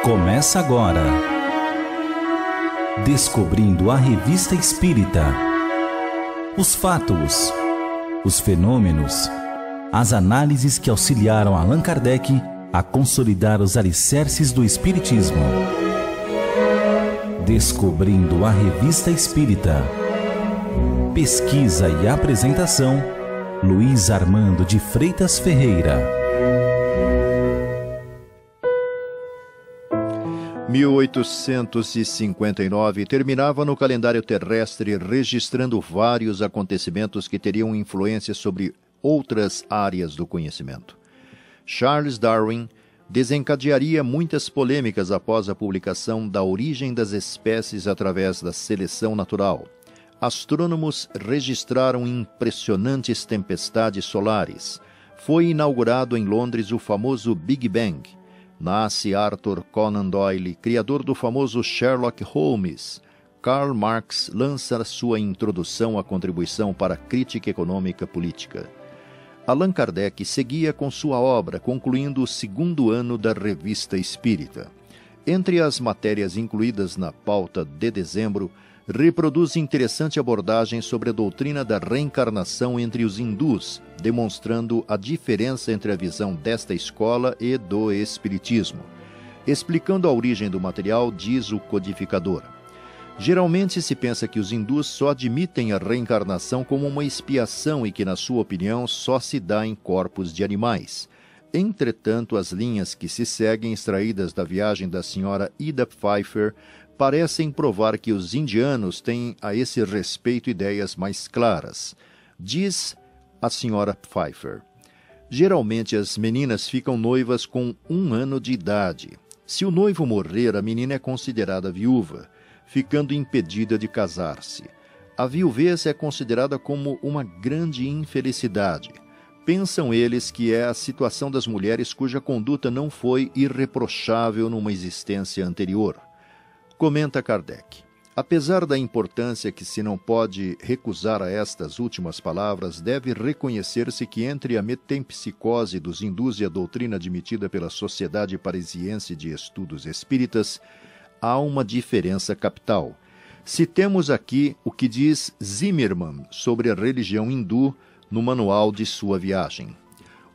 Começa agora. Descobrindo a Revista Espírita. Os fatos, os fenômenos, as análises que auxiliaram Allan Kardec a consolidar os alicerces do Espiritismo. Descobrindo a Revista Espírita. Pesquisa e apresentação, Luiz Armando de Freitas Ferreira. 1859 terminava no calendário terrestre, registrando vários acontecimentos que teriam influência sobre outras áreas do conhecimento. Charles Darwin desencadearia muitas polêmicas após a publicação da Origem das Espécies através da seleção natural. Astrônomos registraram impressionantes tempestades solares. Foi inaugurado em Londres o famoso Big Bang. Nasce Arthur Conan Doyle, criador do famoso Sherlock Holmes. Karl Marx lança sua introdução à contribuição para a crítica econômica política. Allan Kardec seguia com sua obra, concluindo o segundo ano da Revista Espírita. Entre as matérias incluídas na pauta de dezembro, reproduz interessante abordagem sobre a doutrina da reencarnação entre os hindus, demonstrando a diferença entre a visão desta escola e do espiritismo. Explicando a origem do material, diz o codificador: geralmente se pensa que os hindus só admitem a reencarnação como uma expiação e que, na sua opinião, só se dá em corpos de animais. Entretanto, as linhas que se seguem, extraídas da viagem da senhora Ida Pfeiffer, parecem provar que os indianos têm a esse respeito ideias mais claras. Diz a senhora Pfeiffer: geralmente as meninas ficam noivas com 1 ano de idade. Se o noivo morrer, a menina é considerada viúva, ficando impedida de casar-se. A viuvez é considerada como uma grande infelicidade. Pensam eles que é a situação das mulheres cuja conduta não foi irreprochável numa existência anterior. Comenta Kardec: apesar da importância que se não pode recusar a estas últimas palavras, deve reconhecer-se que entre a metempsicose dos hindus e a doutrina admitida pela Sociedade Parisiense de Estudos Espíritas, há uma diferença capital. Citemos aqui o que diz Zimmermann sobre a religião hindu no manual de sua viagem.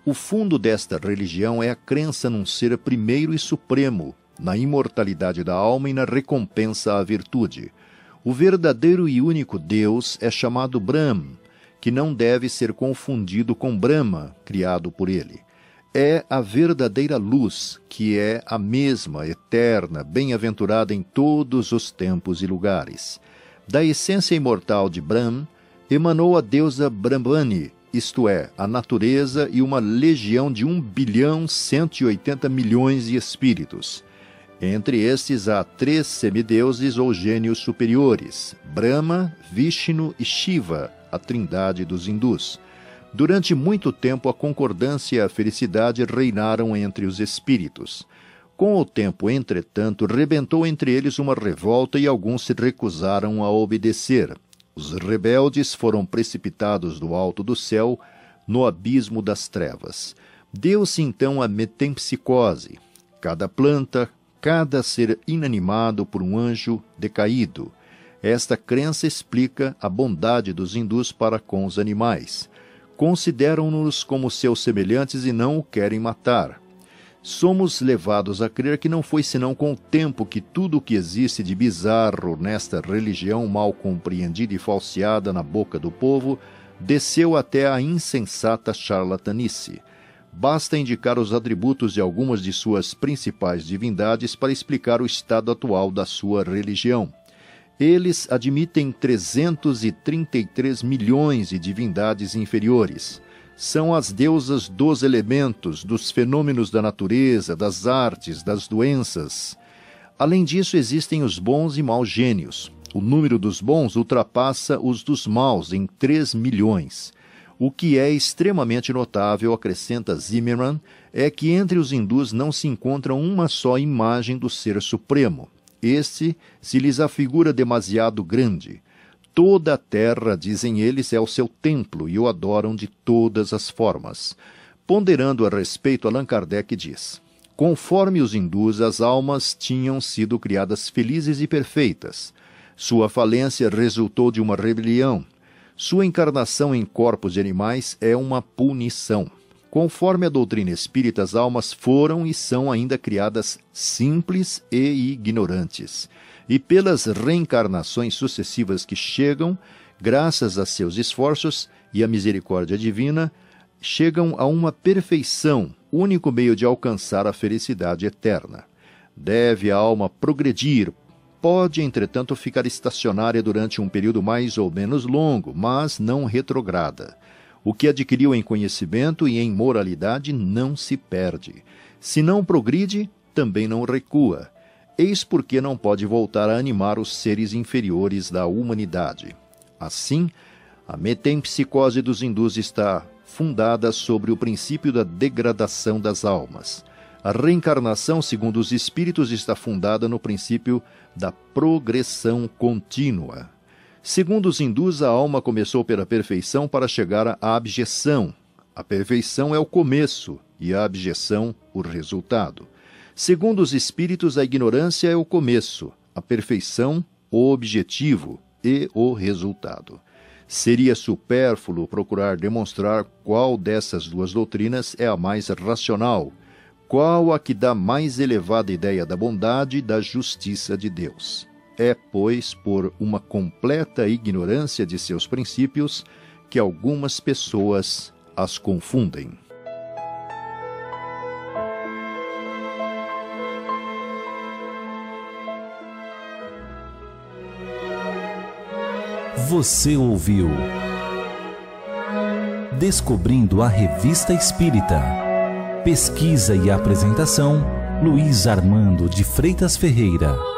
O fundo desta religião é a crença num ser primeiro e supremo, na imortalidade da alma e na recompensa à virtude. O verdadeiro e único Deus é chamado Brahm, que não deve ser confundido com Brahma, criado por ele. É a verdadeira luz, que é a mesma, eterna, bem-aventurada em todos os tempos e lugares. Da essência imortal de Brahm, emanou a deusa Brahmani, isto é, a natureza e uma legião de 1.180.000.000 de espíritos. Entre estes há 3 semideuses ou gênios superiores: Brahma, Vishnu e Shiva, a trindade dos hindus. Durante muito tempo a concordância e a felicidade reinaram entre os espíritos. Com o tempo, entretanto, rebentou entre eles uma revolta e alguns se recusaram a obedecer. Os rebeldes foram precipitados do alto do céu no abismo das trevas. Deu-se então a metempsicose. Cada planta, cada ser inanimado por um anjo decaído. Esta crença explica a bondade dos hindus para com os animais. Consideram-nos como seus semelhantes e não o querem matar. Somos levados a crer que não foi senão com o tempo que tudo o que existe de bizarro nesta religião mal compreendida e falseada na boca do povo desceu até a insensata charlatanice. Basta indicar os atributos de algumas de suas principais divindades para explicar o estado atual da sua religião. Eles admitem 333 milhões de divindades inferiores. São as deusas dos elementos, dos fenômenos da natureza, das artes, das doenças. Além disso, existem os bons e maus gênios. O número dos bons ultrapassa os dos maus em 3 milhões. O que é extremamente notável, acrescenta Zimmermann, é que entre os hindus não se encontra uma só imagem do Ser Supremo. Este se lhes afigura demasiado grande. Toda a terra, dizem eles, é o seu templo e o adoram de todas as formas. Ponderando a respeito, Allan Kardec diz: Conforme os hindus, as almas tinham sido criadas felizes e perfeitas. Sua falência resultou de uma rebelião. Sua encarnação em corpos de animais é uma punição. Conforme a doutrina espírita, as almas foram e são ainda criadas simples e ignorantes. E pelas reencarnações sucessivas que chegam, graças a seus esforços e à misericórdia divina, chegam a uma perfeição, único meio de alcançar a felicidade eterna. Deve a alma progredir. Pode, entretanto, ficar estacionária durante um período mais ou menos longo, mas não retrograda. O que adquiriu em conhecimento e em moralidade não se perde. Se não progride, também não recua. Eis porque não pode voltar a animar os seres inferiores da humanidade. Assim, a metempsicose dos hindus está fundada sobre o princípio da degradação das almas. A reencarnação, segundo os espíritos, está fundada no princípio da progressão contínua. Segundo os hindus, a alma começou pela perfeição para chegar à abjeção. A perfeição é o começo e a abjeção o resultado. Segundo os espíritos, a ignorância é o começo, a perfeição o objetivo e o resultado. Seria supérfluo procurar demonstrar qual dessas duas doutrinas é a mais racional, qual a que dá mais elevada ideia da bondade e da justiça de Deus. É, pois, por uma completa ignorância de seus princípios que algumas pessoas as confundem. Você ouviu Descobrindo a Revista Espírita. Pesquisa e apresentação, Luiz Armando de Freitas Ferreira.